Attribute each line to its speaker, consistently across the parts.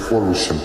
Speaker 1: Revolution.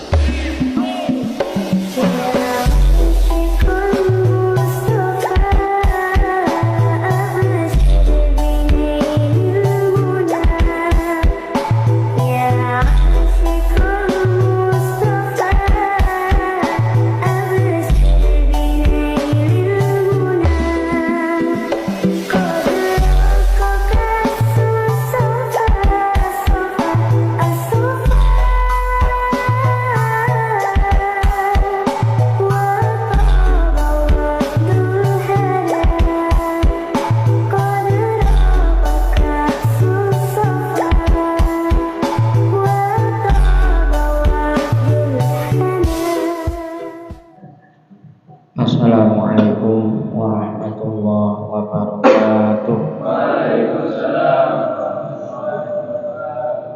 Speaker 2: Assalamualaikum warahmatullahi wabarakatuh.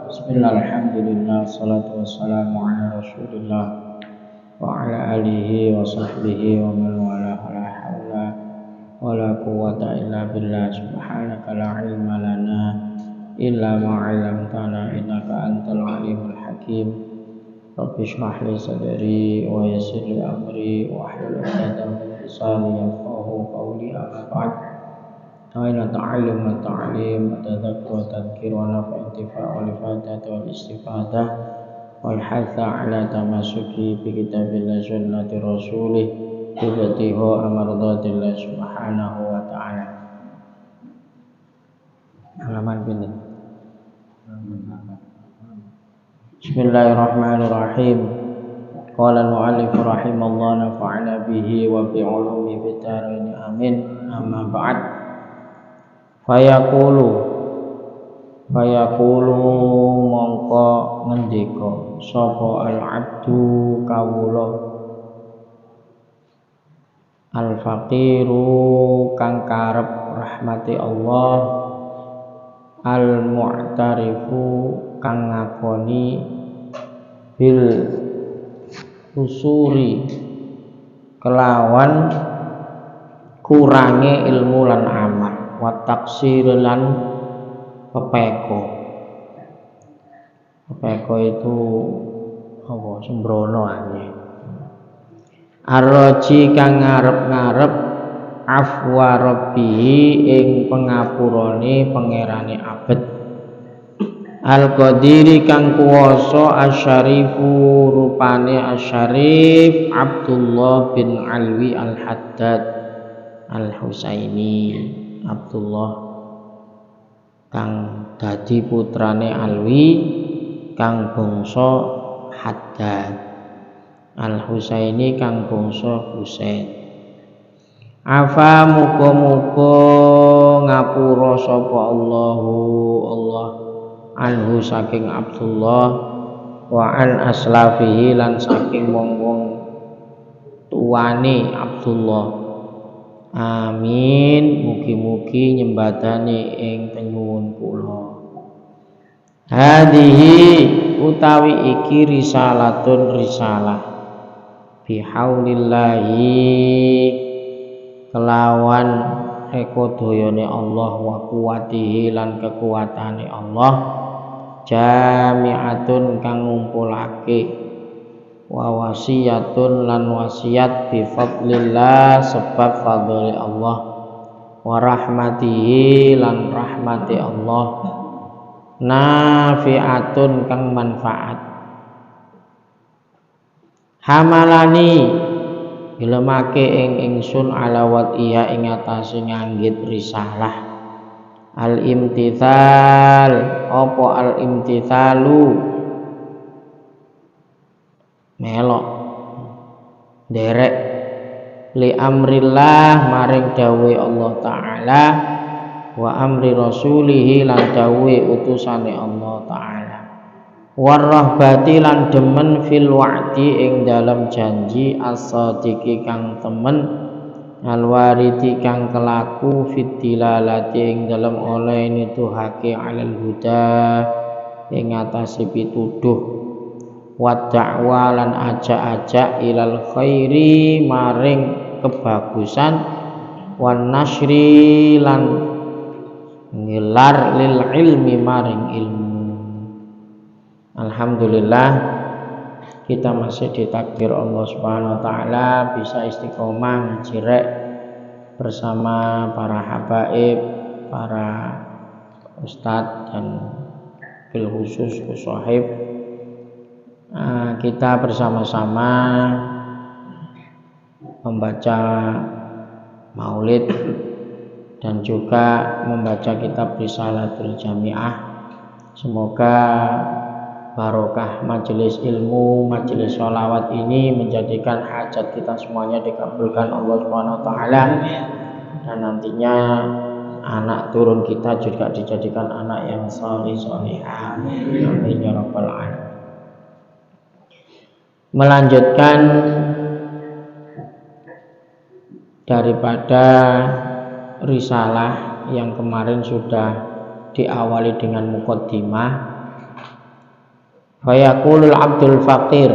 Speaker 2: Bismillahirrahmanirrahim. Salatu wassalamu ala Rasulillah wa ala alihi wa sahbihi wa man wala la haula wa la quwwata illa billah. Subhanaka la ilma lana illa ma 'allamtana innaka antal alimul hakim. Rabbi shrah li sadri wa yassir li amri wa hlul 'uqdatam min lisani yafqahu qawli. Amma ba'd. Aina ta'allum wa ta'lim wa tadhakkur wa tadhkir wa nafa' intifa' wal ifadah wal istifadah wal hatha 'ala tamassuki bi kitabillah sunnati rasulih ibtihu amradatillah subhanahu wa ta'ala. Halaman pinten? Bismillahirrahmanirrahim. Qala al-mu'allif rahimallahu nafa'ana bihi wa bi 'ulumi fid dharain amin. Amma ba'd. Fayaqulu mongko ngendika sapa al-'abdu kawula al-faqiru kang karep rahmati Allah al-mu'tarifu kang ngakoni bil usuri kelawan kurange ilmu lan amal wa taksir lan pepeko itu apa sembrono ae arroji kang ngarep-ngarep afwa rabbihi ing pengapurane pangerane abet al-qadiri kang kuwasa asyarifu rupane asyarif Abdullah bin Alwi al-Haddad al-Husaini. Abdullah kang dadi putrane Alwi kang bangsa Haddad, al-Husaini kang bangsa Husain. Afa muga-muga ngapura sapa Allah anhu saking Abdullah wa an aslafihi lan saking wong-wong tuane Abdullah. Amin. Mugi-mugi nyembadani ing penyuwun kula. Hadhihi utawi iki risalatun risalah bihaulillahi kelawan rekodayane Allah wa kuwatihi lan kekuatane Allah jami'atun kang ngumpulake wa wasiyatun lan wasiat bi fadlillah sebab fadli Allah wa rahmatihi lan rahmati Allah nafi'atun kang manfaat hamalani gelemake ing ingsun alawat iya ing atase nganggit risalah al-imtithal apa al-imtithalu melok derek li amrillah maring dawe Allah Ta'ala wa amri rasulihi lan dawe utusane Allah Ta'ala warahbati lan demen fil wa'di ing dalam janji as-sadiqi kang temen alwariti kang kelaku fit dilalati ing dalam oleh nuduhake alal huda ing atase pituduh wa da'wa lan ajak-ajak ilal khairi maring kebagusan wan nasri lan ngilar lil ilmi maring ilmu. Alhamdulillah kita masih ditakdir Allah Subhanahu wa taala bisa istiqomah ngaji rek bersama para habaib, para ustadz dan bil khusus sahib. Kita bersama-sama membaca maulid dan juga membaca kitab Risalatul Jami'ah. Semoga barokah majelis ilmu, majelis sholawat ini menjadikan hajat kita semuanya dikabulkan Allah Subhanahu wa taala, dan nantinya anak turun kita juga dijadikan anak yang saleh salihah. Amin ya rabbal alamin. Melanjutkan daripada risalah yang kemarin sudah diawali dengan muqaddimah. Fayaqulul abdul faqir,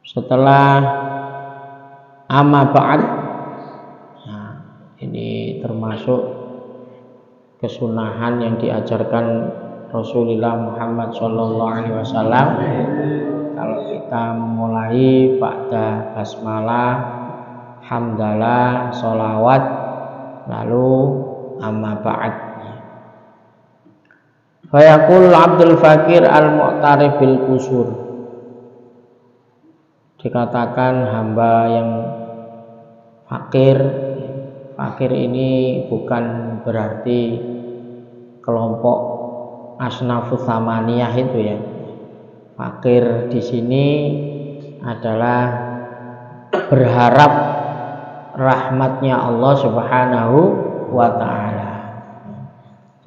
Speaker 2: setelah amma ba'd, nah, ini termasuk kesunahan yang diajarkan Rasulullah Muhammad SAW. Kalau kita memulai ba'da basmalah, hamdalah, sholawat, lalu amma ba'd. Fayaqul abdul fakir al-mu'tarif bil qusur, dikatakan hamba yang fakir. Fakir ini bukan berarti kelompok asnafus samaniyah itu ya. Fakir di sini adalah berharap rahmatnya Allah Subhanahu wa ta'ala.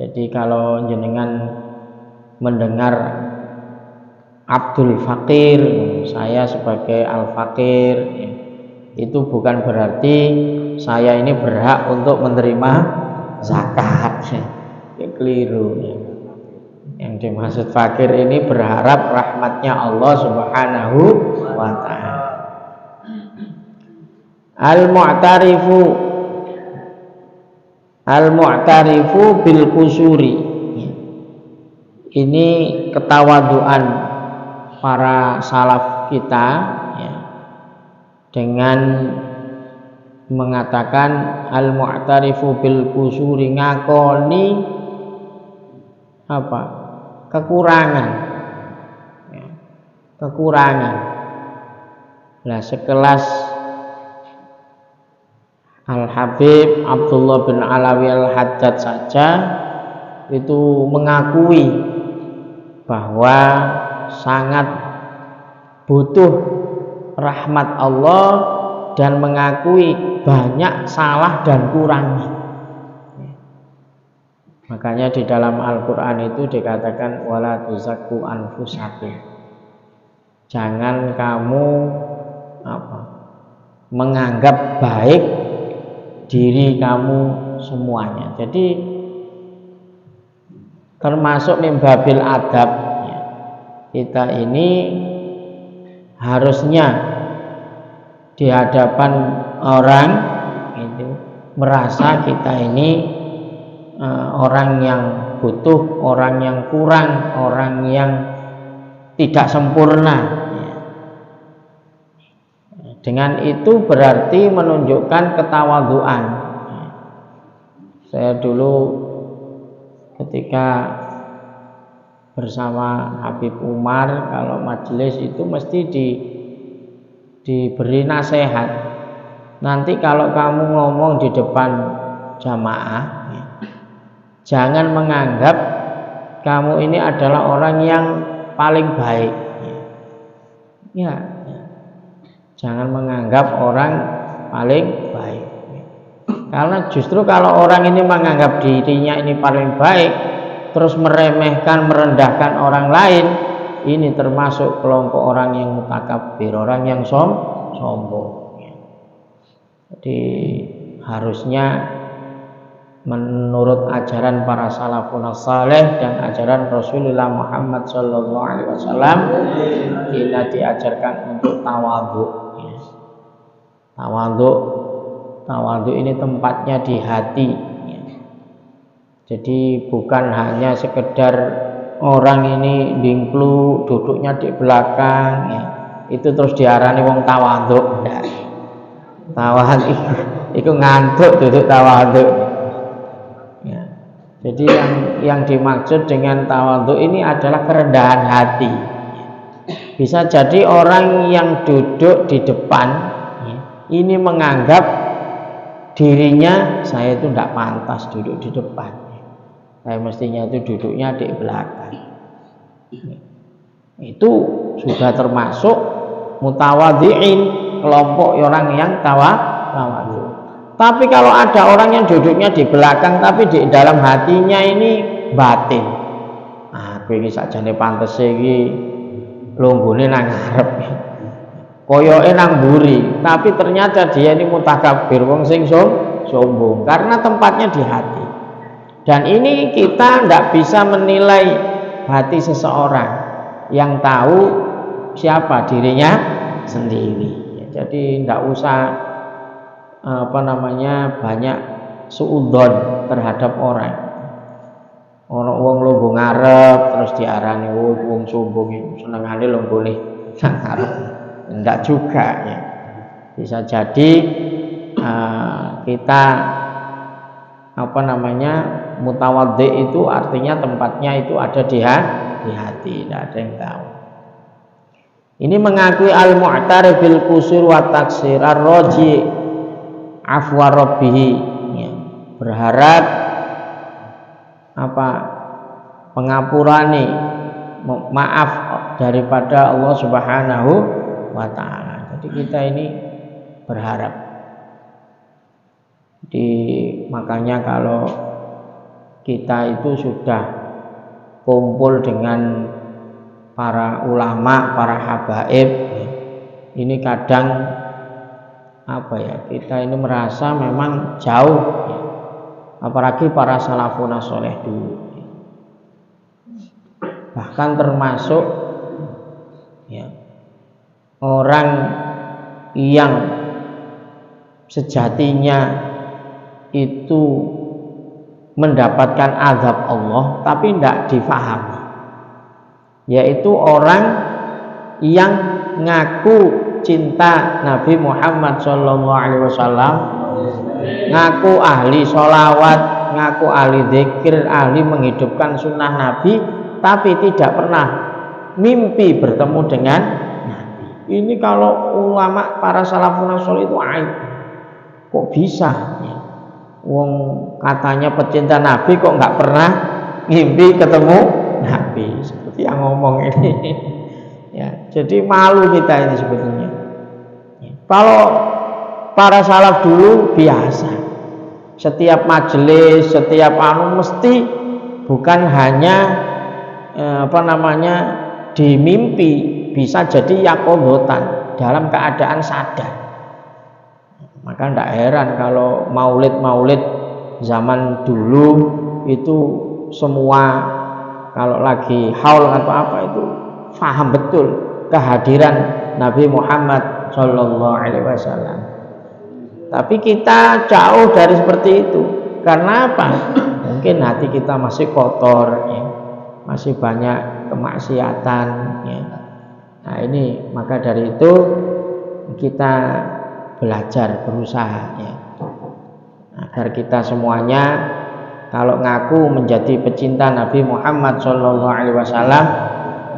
Speaker 2: Jadi kalau jenengan mendengar Abdul Fakir, saya sebagai Al-Fakir, itu bukan berarti saya ini berhak untuk menerima zakat. Keliru. Yang dimaksud fakir ini berharap rahmatnya Allah Subhanahu wa ta'ala. Al-mu'tarifu bil kusuri, ini ketawaduan para salaf kita ya, dengan mengatakan al-mu'tarifu bil kusuri, ngakoni apa? Kekurangan ya, kekurangan. Nah, sekelas Al-Habib Abdullah bin Alawi Al-Haddad saja itu mengakui bahwa sangat butuh rahmat Allah dan mengakui banyak salah dan kurangnya. Makanya di dalam Al-Quran itu dikatakan wala tuzakku anfusakum, jangan kamu menganggap baik diri kamu semuanya. Jadi termasuk mimbabil adab ya, kita ini harusnya di hadapan orang itu merasa kita ini orang yang butuh, orang yang kurang, orang yang tidak sempurna. Dengan itu berarti menunjukkan ketawaduan. Saya dulu ketika bersama Habib Umar, kalau majelis itu mesti diberi nasihat. Nanti kalau kamu ngomong di depan jamaah, jangan menganggap kamu ini adalah orang yang paling baik. Ya, jangan menganggap orang paling baik. Karena justru kalau orang ini menganggap dirinya ini paling baik, terus meremehkan, merendahkan orang lain, ini termasuk kelompok orang yang mutakabbir, orang yang sombong. Jadi harusnya menurut ajaran para salafun saleh dan ajaran Rasulullah Muhammad SAW, kita diajarkan untuk tawadhu. Tawadhu ini tempatnya di hati. Jadi bukan hanya sekedar orang ini dingklu duduknya di belakang ya, itu terus diarani wong tawadhu. Ndak. Tawadhu itu ngantuk duduk tawadhu. Ya. Jadi yang dimaksud dengan tawadhu ini adalah kerendahan hati. Bisa jadi orang yang duduk di depan ya, ini menganggap dirinya saya itu tidak pantas duduk di depan. Saya mestinya itu duduknya di belakang. Itu sudah termasuk mutawadhi'in, kelompok orang yang tawadhu. Tapi kalau ada orang yang duduknya di belakang tapi di dalam hatinya ini batin. Ah, kowe iki sakjane pantes iki longgone nang ngarep. Koyoke nang mburi, tapi ternyata dia ini mutakabir, wong sing sombong karena tempatnya di hati. Dan ini kita tidak bisa menilai hati seseorang, yang tahu siapa dirinya sendiri. Jadi tidak usah banyak suudzon terhadap orang. Wong lungguh ngarep terus diarani wong sombong itu senengane lunggune nang ngarep. Enggak juga ya. Bisa jadi kita mutawadhi itu artinya tempatnya itu ada di hati, tidak ada yang tahu. Ini mengakui al-mu'tarif bil qusur wa taksir ar-raji afwa rabbih ya, berharap pengapurane maaf daripada Allah Subhanahu wa taala. Jadi kita ini berharap. Makanya kalau kita itu sudah kumpul dengan para ulama, para habaib, ini kadang kita ini merasa memang jauh ya. Apalagi para salafun saleh dulu. Bahkan termasuk ya, orang yang sejatinya itu mendapatkan azab Allah tapi tidak difahami, yaitu orang yang ngaku cinta Nabi Muhammad SAW, ngaku ahli sholawat, ngaku ahli zikir, ahli menghidupkan sunnah Nabi, tapi tidak pernah mimpi bertemu dengan Nabi. Ini kalau ulama para salafun saleh itu aib. Kok bisa ya? Wong katanya pecinta Nabi kok nggak pernah mimpi ketemu Nabi, seperti yang ngomong ini ya. Jadi malu kita ini sebetulnya ya. Kalau para salaf dulu biasa, setiap majelis, setiap mesti bukan hanya di mimpi, bisa jadi yaqodotan, dalam keadaan sadar. Maka tidak heran kalau maulid zaman dulu itu semua kalau lagi haul atau apa itu faham betul kehadiran Nabi Muhammad SAW. Tapi kita jauh dari seperti itu. Karena apa? Mungkin hati kita masih kotor ya. Masih banyak kemaksiatan ya. Nah ini maka dari itu kita belajar, berusaha ya, agar kita semuanya kalau ngaku menjadi pecinta Nabi Muhammad SAW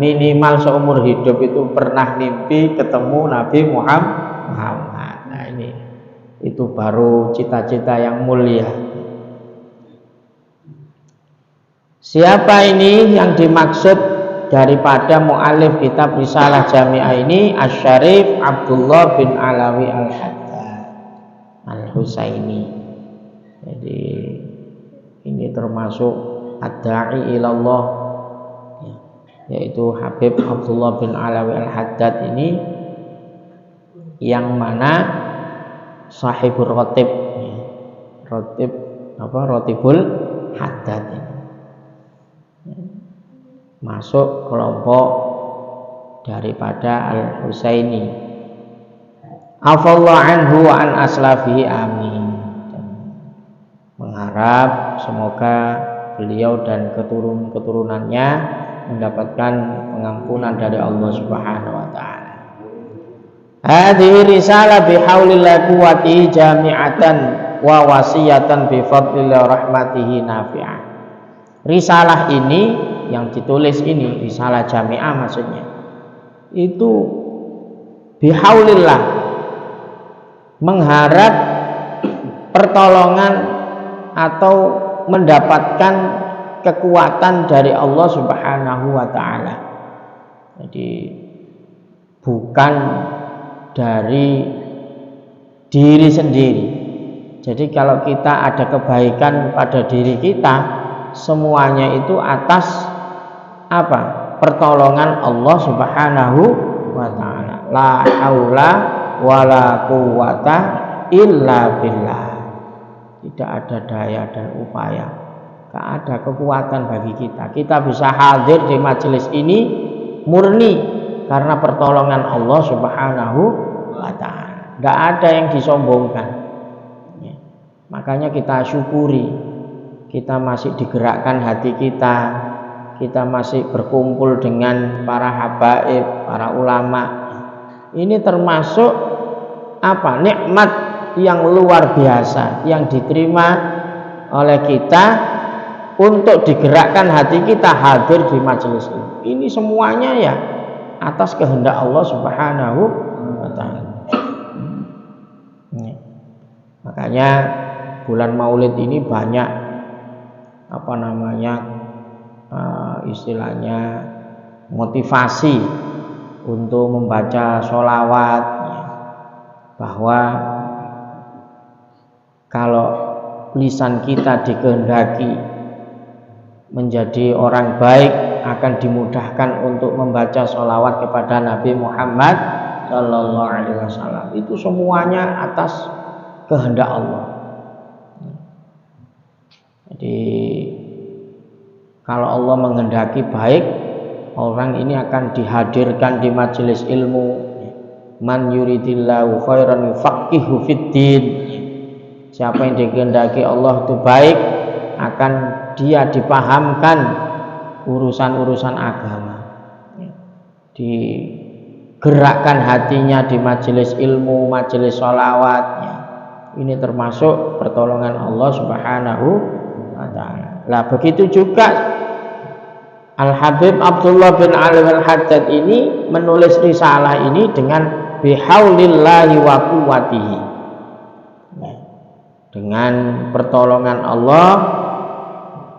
Speaker 2: minimal seumur hidup itu pernah mimpi ketemu Nabi Muhammad. Nah ini itu baru cita-cita yang mulia. Siapa ini yang dimaksud daripada mu'alif kitab Risalah Jami'ah ini? Asy-Syarif Abdullah bin Alawi Al-Haddad Al-Husaini. Jadi ini termasuk ad-da'i ilallah ya, yaitu Habib Abdullah bin Alawi Al-Haddad ini yang mana sahibul rotib ya. Rotibul Haddad ini masuk kelompok daripada Al-Husaini. Afallahu anhu wa an aslafihi, amin. Dan mengharap semoga beliau dan keturunannya mendapatkan pengampunan dari Allah Subhanahu wa taala. Hadhihi risalah bihaulillah quwwati jami'atan wa wasiyatan bi fadlillah rahmatihi nafi'ah. Risalah ini yang ditulis ini, risalah jami'ah maksudnya, itu bihaulillah, mengharap pertolongan atau mendapatkan kekuatan dari Allah Subhanahu wa taala. Jadi bukan dari diri sendiri. Jadi kalau kita ada kebaikan pada diri kita, semuanya itu atas apa? Pertolongan Allah Subhanahu wa taala. La haula wala quwwata illa billah. Tidak ada daya dan upaya, tidak ada kekuatan bagi kita. Kita bisa hadir di majelis ini murni karena pertolongan Allah Subhanahu wa taala. Tidak ada yang disombongkan. Ya. Makanya kita syukuri, kita masih digerakkan hati kita, kita masih berkumpul dengan para habaib, para ulama. Ini termasuk apa? Nikmat yang luar biasa yang diterima oleh kita untuk digerakkan hati kita hadir di majelis ini. Ini semuanya ya atas kehendak Allah Subhanahu wa taala. Makanya bulan Maulid ini banyak apa namanya istilahnya motivasi untuk membaca sholawat, bahwa kalau lisan kita dikehendaki menjadi orang baik, akan dimudahkan untuk membaca sholawat kepada Nabi Muhammad Sallallahu Alaihi Wasallam. Itu semuanya atas kehendak Allah. Jadi kalau Allah menghendaki baik, orang ini akan dihadirkan di majelis ilmu. Man yuridillahu khairan yufaqihu fiddin. Siapa yang dikehendaki Allah itu baik, akan dia dipahamkan urusan-urusan agama. Digerakkan hatinya di majelis ilmu, majelis sholawat. Ini termasuk pertolongan Allah Subhanahu wa taala. Nah, begitu juga Al-Habib Abdullah bin Ali Al-Haddad ini menulis risalah ini dengan bihaulillahi wa quwwatihi, dengan pertolongan Allah,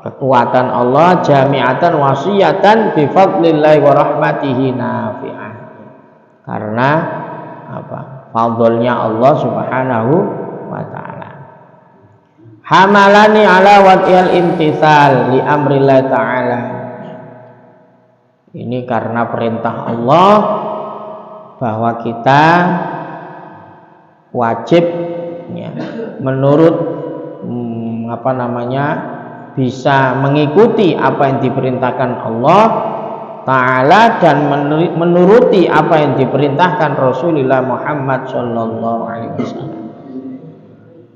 Speaker 2: kekuatan Allah, jami'atan wasiyatan bi fadlillahi wa rahmatihi nafi'ah. Karena apa? Fadlnya Allah Subhanahu wa taala. Hamalani ala wad'il imtithal li amrillah ta'ala. Ini karena perintah Allah bahwa kita wajib menurut bisa mengikuti apa yang diperintahkan Allah Ta'ala dan menuruti apa yang diperintahkan Rasulullah Muhammad Sallallahu Alaihi Wasallam.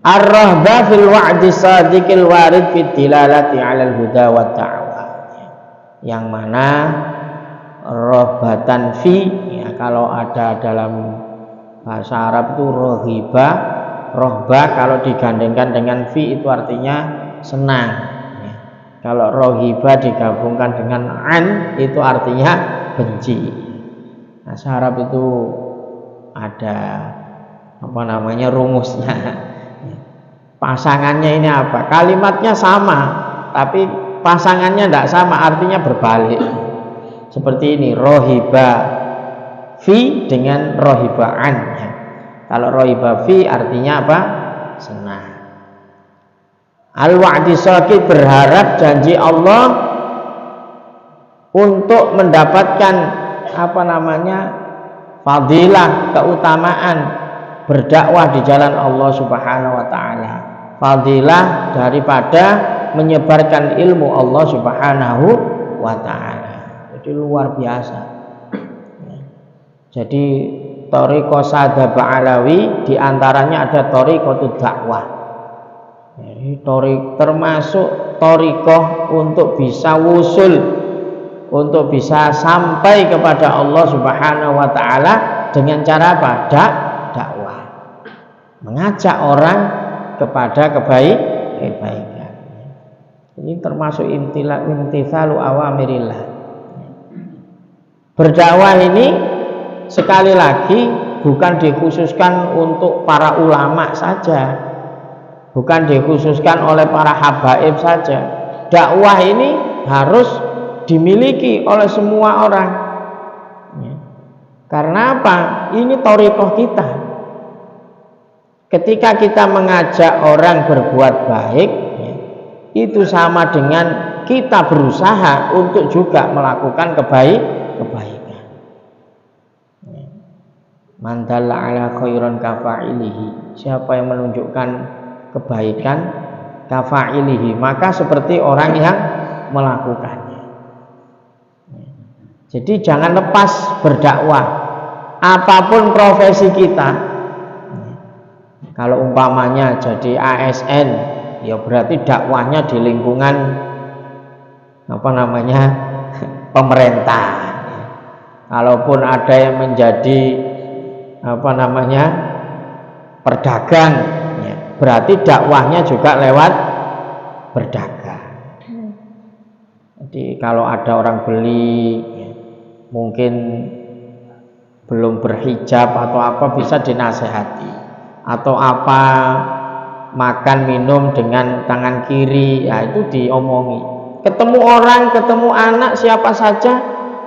Speaker 2: Ar-rahba fil wa'di sadiqil warid fid dilalati 'alal huda wa ta'wa. Yang mana rohbatan fi, ya, kalau ada dalam bahasa Arab itu rohiba, rohba kalau digandengkan dengan fi itu artinya senang, ya. Kalau rohiba digabungkan dengan an itu artinya benci. Bahasa Arab itu ada rumusnya. Pasangannya ini apa? Kalimatnya sama, tapi pasangannya tidak sama, artinya berbalik. Seperti ini, rohiba fi dengan rohibaan. Kalau rohiba fi artinya apa? Senang. Al-wa'di shadiq, berharap janji Allah untuk mendapatkan fadilah, keutamaan berdakwah di jalan Allah Subhanahu wa taala. Fadilah daripada menyebarkan ilmu Allah Subhanahu wa taala. Jadi luar biasa. Jadi thariqah Sadab Alawi diantaranya ada thariqatud dakwah. Jadi termasuk thariqah untuk bisa wusul untuk bisa sampai kepada Allah Subhanahu wa taala dengan cara apa? Dakwah. Mengajak orang kepada kebaikan. Ini termasuk imtithalu awamirillah. Berdakwah ini sekali lagi bukan dikhususkan untuk para ulama saja, bukan dikhususkan oleh para habaib saja. Dakwah ini harus dimiliki oleh semua orang. Karena apa? Ini thariqah kita. Ketika kita mengajak orang berbuat baik, itu sama dengan kita berusaha untuk juga melakukan kebaikan. Man dalla ala khairan kafa'ilihi. Siapa yang menunjukkan kebaikan kafa'ilihi, maka seperti orang yang melakukannya. Jadi jangan lepas berdakwah. Apapun profesi kita. Kalau umpamanya jadi ASN, ya berarti dakwahnya di lingkungan pemerintah. Kalaupun ada yang menjadi pedagang, ya, berarti dakwahnya juga lewat berdagang. Jadi kalau ada orang beli, ya, mungkin belum berhijab atau apa, bisa dinasehati. Atau apa, makan minum dengan tangan kiri, ya itu diomongi. Ketemu orang, ketemu anak, siapa saja,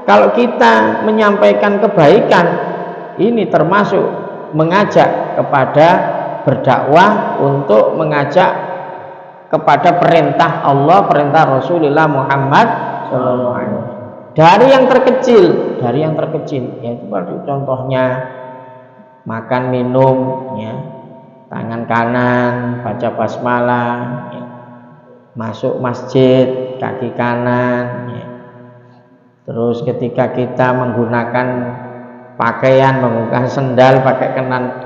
Speaker 2: kalau kita menyampaikan kebaikan, ini termasuk mengajak kepada berdakwah, untuk mengajak kepada perintah Allah, perintah Rasulullah Muhammad SAW. Dari yang terkecil, yaitu contohnya makan minum, ya, tangan kanan baca basmalah, ya, masuk masjid kaki kanan, ya. Terus ketika kita menggunakan pakaian, menggunakan sendal pakai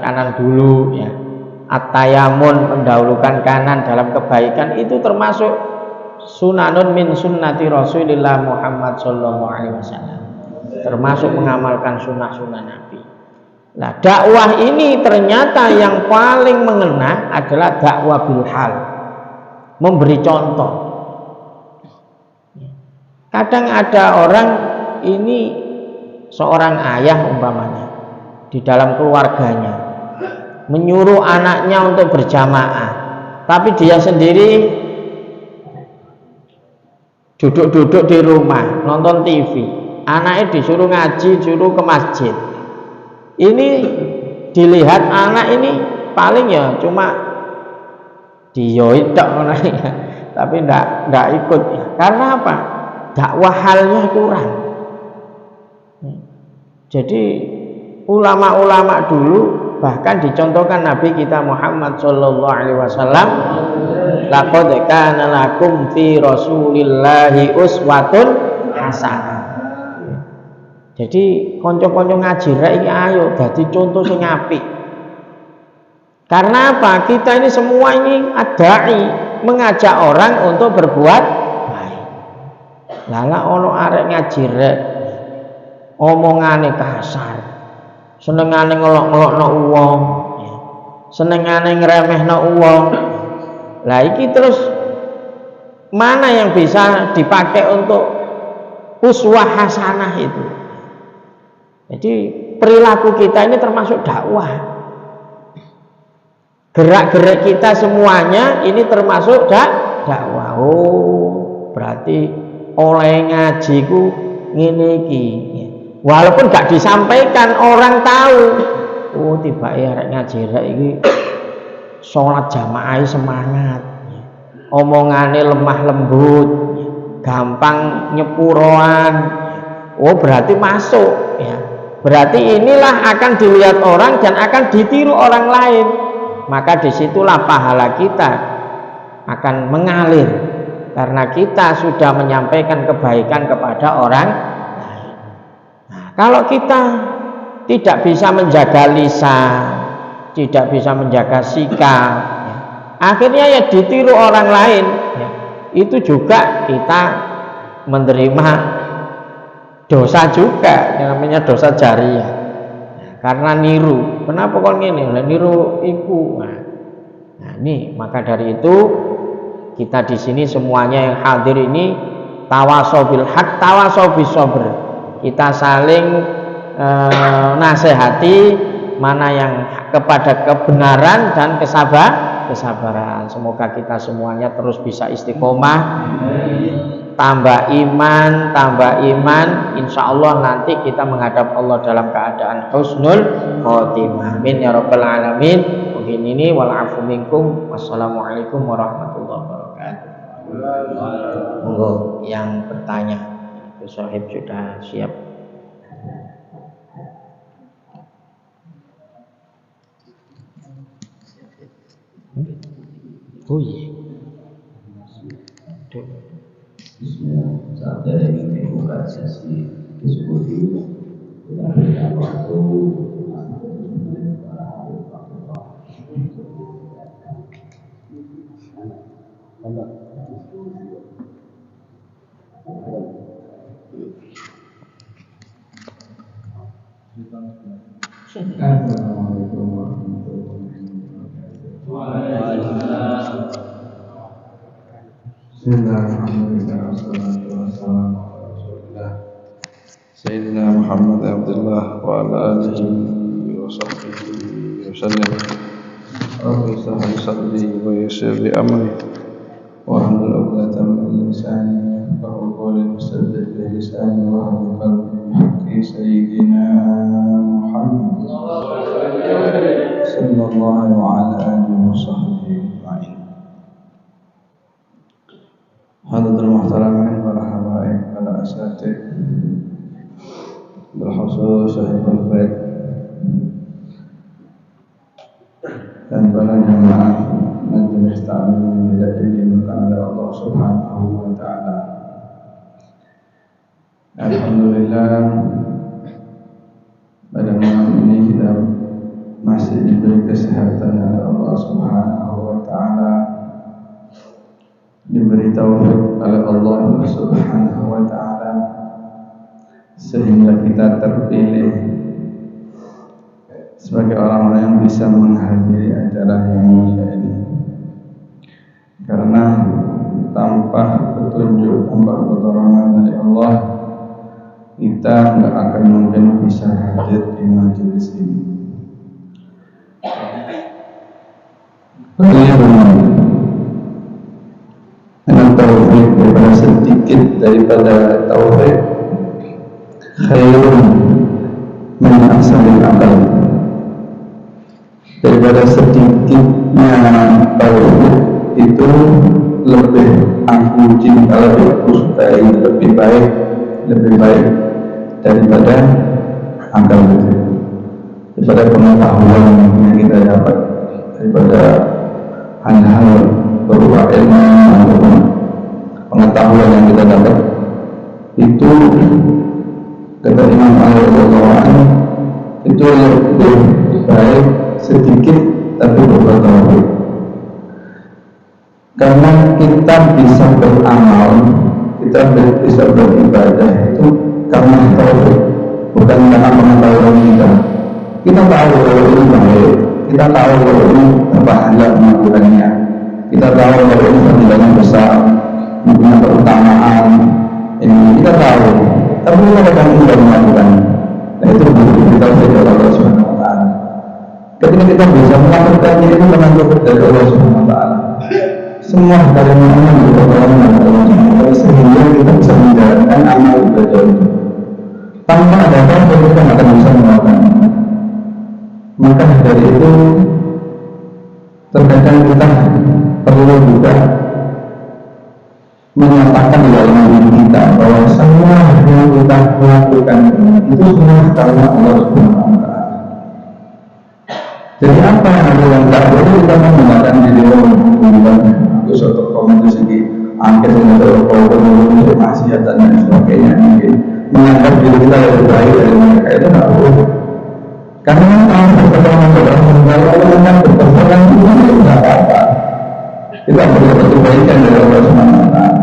Speaker 2: kanan dulu, ya. At-tayamun, mendahulukan kanan dalam kebaikan, itu termasuk sunanun min sunnati Rasulillah Muhammad sallallahu alaihi wasallam, termasuk mengamalkan sunnah-sunnah Nabi. Nah, dakwah ini ternyata yang paling mengena adalah dakwah bil hal, memberi contoh. Kadang ada orang ini, seorang ayah umpamanya di dalam keluarganya menyuruh anaknya untuk berjamaah, tapi dia sendiri duduk-duduk di rumah nonton TV, anaknya disuruh ngaji, disuruh ke masjid. Ini dilihat anak ini paling ya cuma diyoidok, tapi ndak ikut, ya. Karena apa? Dakwah halnya kurang. Jadi ulama-ulama dulu, bahkan dicontohkan Nabi kita Muhammad sallallahu alaihi wasallam, laqad kana lakum fi Rasulillahi uswatun hasanah. Jadi konco-konco ngaji rek iki ayo dadi contoh sing apik. Karena apa? Kita ini semua ini adai, mengajak orang untuk berbuat baik. Lala ono arek ngaji rek, omongane kasar, senengane ngelok-ngelokno wong, senengane ngremehno wong. Lah iki terus mana yang bisa dipakai untuk uswah hasanah itu? Jadi perilaku kita ini termasuk dakwah. Gerak-gerik kita semuanya ini termasuk dakwah. Oh, berarti oleh ngajiku ngene iki. Walaupun gak disampaikan, orang tahu. Oh, tiba arek ngaji rek iki salat jamaah semangat. Omongane lemah lembut, gampang nyepuroan. Oh, berarti masuk, ya. Berarti inilah akan dilihat orang dan akan ditiru orang lain. Maka disitulah pahala kita akan mengalir, karena kita sudah menyampaikan kebaikan kepada orang lain. Nah, kalau kita tidak bisa menjaga lisan, tidak bisa menjaga sikap, ya, akhirnya ya ditiru orang lain, ya. Itu juga kita menerima dosa juga, yang namanya dosa jariah. Karena niru. Kenapa kok ngene? Lah niru iku. Nah, ini maka dari itu kita di sini semuanya yang hadir ini tawasau bil haq, tawasau bis sabr. Kita saling nasihati mana yang kepada kebenaran dan kesabaran. Semoga kita semuanya terus bisa istiqomah, tambah iman, insya Allah nanti kita menghadap Allah dalam keadaan husnul khotimah. Amin ya rabbal alamin. Mungkin ini walafu minkum. Wassalamualaikum warahmatullahi wabarakatuh. Monggo yang bertanya, itu Sohib sudah siap. Oh iya.
Speaker 1: Saatnya ingin membuka sesi diskusi kita berikan waktu Assalamualaikum warahmatullahi wabarakatuh. Bismillahirrahmanirrahim. Wassalatu wassalamu ala Rasulillah Sayyidina Muhammad Abdullah wa ala alihi wa sahbihi wa sallam. Rabbi shrah li sadri wa yassir li amri wahlul 'uqdatam min lisani yafqahu qawli wasaddid li lisani wa hadi qalbi bihaqqi sayyidina Muhammad sallallahu ala alihi wa sahbihi ajma'in. Hadirin muhtaramin para habaib, para asatid, berkhusus sahibul bait dan para jemaah majelis ta'lim yang dimuliakan oleh Allah Subhanahu wa taala. Alhamdulillah, pada malam ini kita masih diberi kesehatan oleh Allah Subhanahu wa taala, diberi taufik oleh Allah Subhanahu wa taala sehingga kita terpilih sebagai orang-orang yang bisa menghadiri acara yang mulia ini. Karena tanpa petunjuk, tanpa pertolongan dari Allah, kita tidak akan mungkin bisa hadir di majelis ini. Dengan taufik daripada sedikit daripada taufik, khairun min ahsanil amal. Daripada sedikitnya taufik itu lebih aku cinta, lebih aku sukai, lebih baik daripada akal itu, daripada pengetahuan yang kita dapat, daripada hal-hal berupa ilmu ataupun pengetahuan yang kita dapat. Itu kata Imam Al-Ghazali, itu lebih baik sedikit tapi bertauhid. Karena kita bisa beramal, kita bisa beribadah itu karena tauhid, bukan karena pengetahuan kita. Kita tahu kalau ini baik, kita tahu kalau ini berpahala melakukannya, kita tahu kalau ini fadilahnya besar, punya keutamaan, ini kita tahu, tapi kita kadang tidak melakukan. Nah itu butuh kita dari Allah Subhanahu wa taala. Ketika kita bisa melakukannya itu menanggung dari Allah Subhanahu wa taala. Semua kalimatnya berkaitan dengan Allah Subhanahu wa taala sehingga kita bisa menjalankan amal ibadah itu. Tanpa ada tauhid kita tidak akan bisa melakukannya. Maka dari itu terkadang kita perlu juga menyatakan di dalam diri kita bahwa semua yang kita lakukan itu semua karena Allah Subhanahu wa taala. Jadi apa yang ada yang tak boleh kita menggunakan diri Allah, aku suatu komen di sini angket yang ada kalau maksiat dan lain sebagainya, mungkin menganggap diri kita lebih baik dari mereka, itu tidak boleh. Karena kalau pertolongan kalau orang berpertolongan itu tidak apa-apa, kita berbuat kebaikan dari Allah Subhanahu wa taala.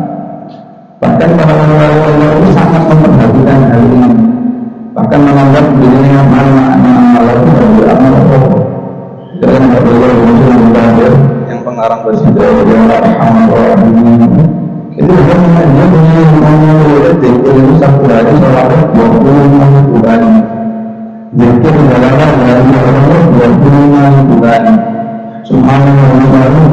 Speaker 1: Bahkan para ulama itu sangat memperhatikan hal ini. rasida ya arhamar rahimin. Itu dia punya zikir itu satu hari selama 25.000 kali. Zikir dalam hari 25.000 kali. Subhanallah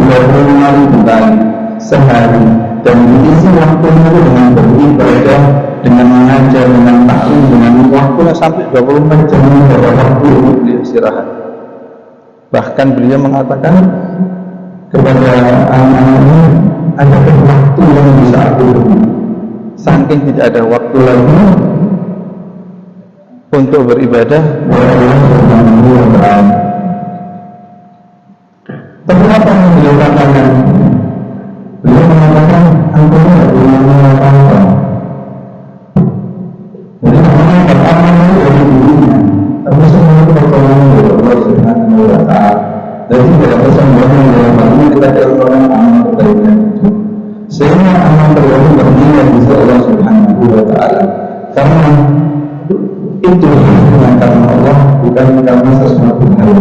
Speaker 1: 25.000 kali sehari, dan diisi waktunya itu dengan beribadah, dengan mengajar, dengan taklim, dengan waktunya sampai 24 jam beberapa waktu untuk beristirahat. Bahkan beliau mengatakan kepada anak-anaknya, ada waktu yang bisa aku beri. Saking tidak ada waktu lagi untuk beribadah kepada Allah Subhanahu wa Ta'ala. Tapi apa yang beliau katakan? Beliau mengatakan, aku tidak punya apa-apa. Jadi namanya pertama itu dari dirinya, tapi semua itu pertolongan dari Allah Subhanahu wa Ta'ala. Jadi tidak kesombongan dalam hal ini kita dilakukan amal kebaikan itu, sehingga amal tersebut bernilai di sisi Allah Subhanahu wa Ta'ala. Karena itu dengan karena Allah, bukan karena sesuatu hal,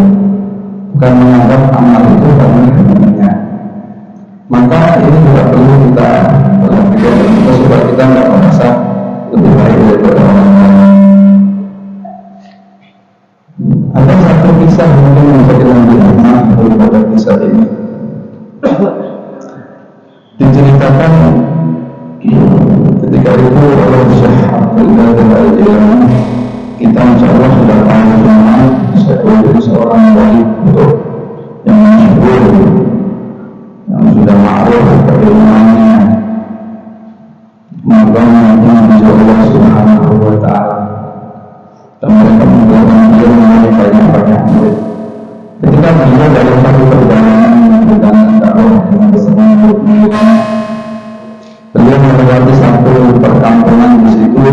Speaker 1: bukan menganggap amal itu karena dirinya. Maka ini juga perlu kita perhatikan kita supaya kita tidak merasa lebih baik daripada orang lain. Ada satu kisah mungkin yang menjadi lebih enak daripada kisah ini. Diceritakan ketika itu oleh Syekh Abdullah bin Al-Ilm, kita insya Allah sudah tahu semua Syekh menjadi seorang wali untuk yang masyhur, yang sudah ma'ruf bagaimana memegang Allah Subhanahu wa Ta'ala, dan mereka membuatkan dia menjadi banyak murid. Ketika beliau dari satu perjalanan dengan dakwah dengan bersama murid-muridnya, beliau melewati satu perkampungan di situ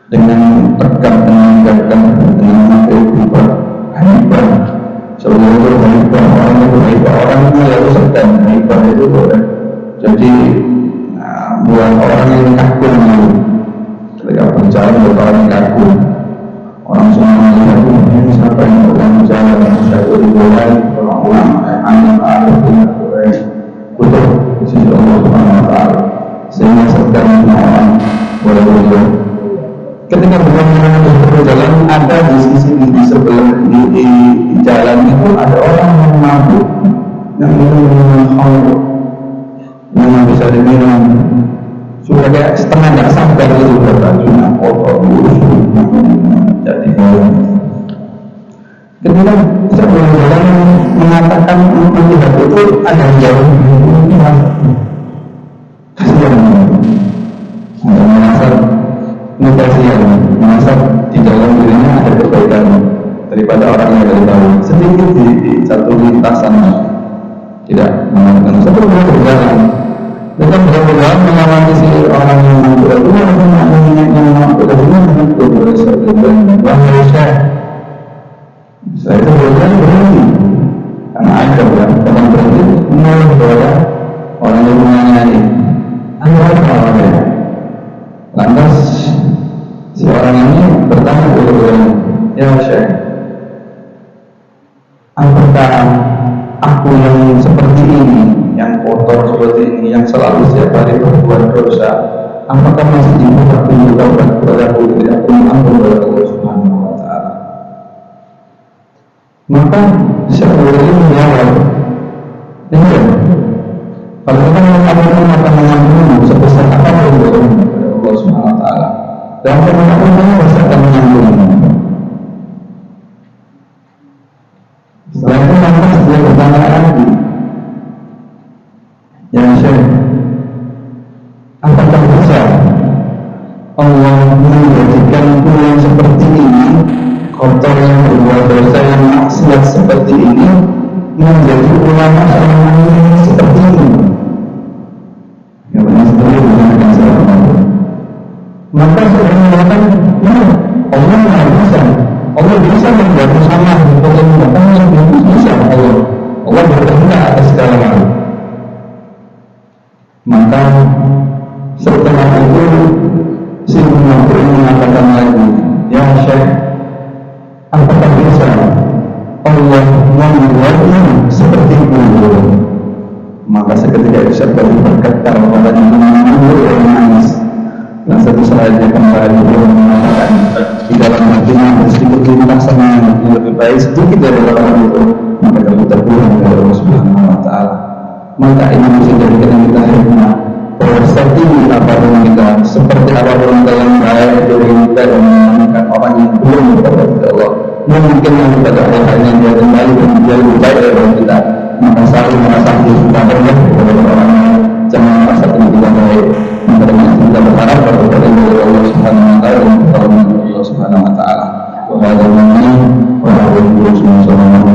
Speaker 1: dengan tegak, dengan gagah, dengan hebat, hebat. Sebelum itu hebat, orang itu hebat, orang itu harus sedang hebat itu boleh. Jadi buat orang yang kagum, ketika berjalan buat orang yang kagum, orang semua melihat ini siapa yang berjalan, saya boleh orang ulama, alim tidak boleh butuh sisi Allah Subhanahu wa Ta'ala, sehingga sedang orang boleh. Ketika berjalan berjalan, ada di sisi di sebelah di jalan itu ada orang yang mabuk, yang minum khamr, yang bisa diminum sudah kayak setengah nggak sampai itu berbajunya kotor jadi ketika saya berjalan mengatakan melihat itu ada yang jauh kasihan, ada merasa di dalam dirinya ada kebaikan daripada orang yang dari tahu sedikit di satu lintasan tidak mengatakan satu berjalan. Kita berjalan melewati si orang yang mampu itu, yang mampu itu mampu wahai Syekh. Saya itu berjalan berhenti karena ada orang berhenti menolak kepada orang yang menanyai anda apa orangnya. Lantas si orang ini bertanya kepada beliau, ya Syekh, apakah aku yang seperti ini, yang kotor seperti ini, yang selalu setiap hari berbuat dosa, apakah masih dibuka pintu taubat kepada aku, tidak punya ampun kepada Allah Subhanahu wa Ta'ala? Maka Syekh ini menjawab, iya, kalau kita mengampuni maka mengampuni sebesar apapun kepada Allah Subhanahu wa Ta'ala, dan mengampuni pasti akan mengampuni. Setelah itu lantas dia bertanya lagi, ya Syekh, apakah bisa Allah menjadikan yang seperti ini, kotor yang berbuat dosa yang maksiat seperti ini, menjadi ulama yang seperti ini? seperti burung. Maka seketika itu seperti bergetar badannya menangis dan menangis. Dan satu saat dia kembali dia mengatakan di dalam hatinya ada sedikit lintasan yang lebih baik sedikit dari orang itu, maka kamu terpulang dari Allah Subhanahu Wa Taala. Maka ini bisa jadikan kita hikmah bahwa setinggi apapun kita, seperti apapun kita yang baik dari kita dan menyenangkan orang yang belum bertobat kepada Allah, mungkin yang kepada Allah hanya dia kembali dan dia lebih baik dari kita. Maka selalu merasa kita rendah kepada orang lain, jangan merasa tidak baik. Maka dengan kita berharap kepada Allah Subhanahu Wa Taala dan pertolongan Allah Subhanahu Wa Taala. Wassalamualaikum warahmatullahi wabarakatuh.